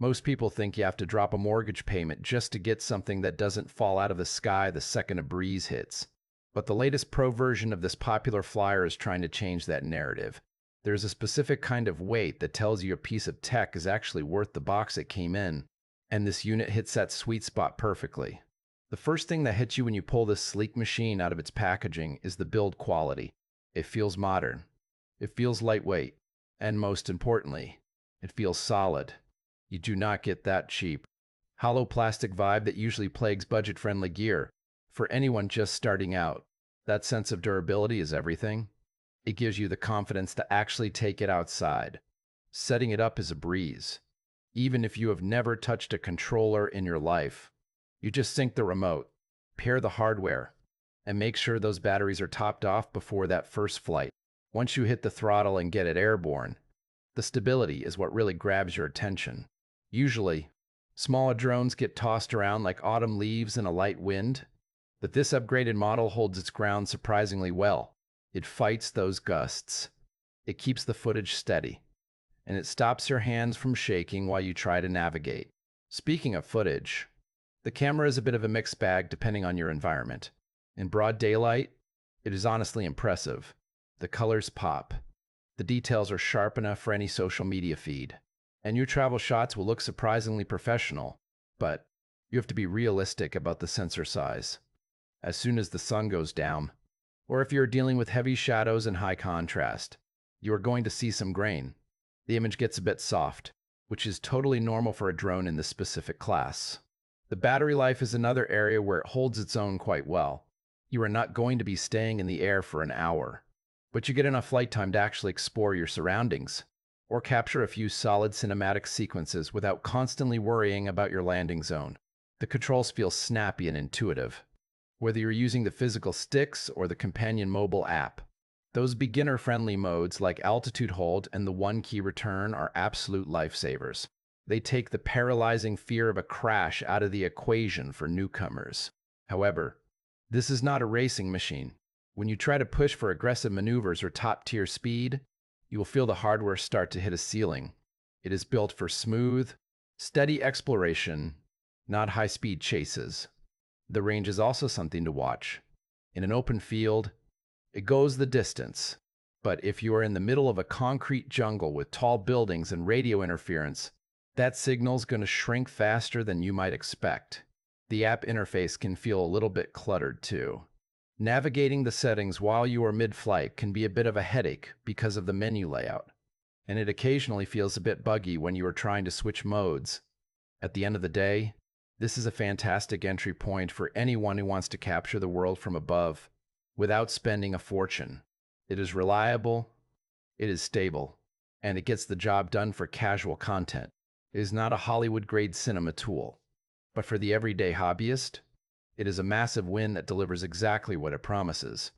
Most people think you have to drop a mortgage payment just to get something that doesn't fall out of the sky the second a breeze hits. But the latest Pro version of this popular flyer is trying to change that narrative. There's a specific kind of weight that tells you a piece of tech is actually worth the box it came in, and this unit hits that sweet spot perfectly. The first thing that hits you when you pull this sleek machine out of its packaging is the build quality. It feels modern. It feels lightweight. And most importantly, it feels solid. You do not get that cheap, hollow plastic vibe that usually plagues budget-friendly gear. For anyone just starting out, that sense of durability is everything. It gives you the confidence to actually take it outside. Setting it up is a breeze. Even if you have never touched a controller in your life, you just sync the remote, pair the hardware, and make sure those batteries are topped off before that first flight. Once you hit the throttle and get it airborne, the stability is what really grabs your attention. Usually, smaller drones get tossed around like autumn leaves in a light wind, but this upgraded model holds its ground surprisingly well. It fights those gusts. It keeps the footage steady, and it stops your hands from shaking while you try to navigate. Speaking of footage, the camera is a bit of a mixed bag depending on your environment. In broad daylight, it is honestly impressive. The colors pop. The details are sharp enough for any social media feed. And your travel shots will look surprisingly professional, but you have to be realistic about the sensor size. As soon as the sun goes down, or if you're dealing with heavy shadows and high contrast, you are going to see some grain. The image gets a bit soft, which is totally normal for a drone in this specific class. The battery life is another area where it holds its own quite well. You are not going to be staying in the air for an hour, but you get enough flight time to actually explore your surroundings, or capture a few solid cinematic sequences without constantly worrying about your landing zone. The controls feel snappy and intuitive, whether you're using the physical sticks or the companion mobile app. Those beginner-friendly modes like altitude hold and the one-key return are absolute lifesavers. They take the paralyzing fear of a crash out of the equation for newcomers. However, this is not a racing machine. When you try to push for aggressive maneuvers or top-tier speed, you will feel the hardware start to hit a ceiling. It is built for smooth, steady exploration, not high-speed chases. The range is also something to watch. In an open field, it goes the distance. But if you are in the middle of a concrete jungle with tall buildings and radio interference, that signal's going to shrink faster than you might expect. The app interface can feel a little bit cluttered too. Navigating the settings while you are mid-flight can be a bit of a headache because of the menu layout, and it occasionally feels a bit buggy when you are trying to switch modes. At the end of the day, this is a fantastic entry point for anyone who wants to capture the world from above without spending a fortune. It is reliable, it is stable, and it gets the job done for casual content. It is not a Hollywood-grade cinema tool, but for the everyday hobbyist, it is a massive win that delivers exactly what it promises.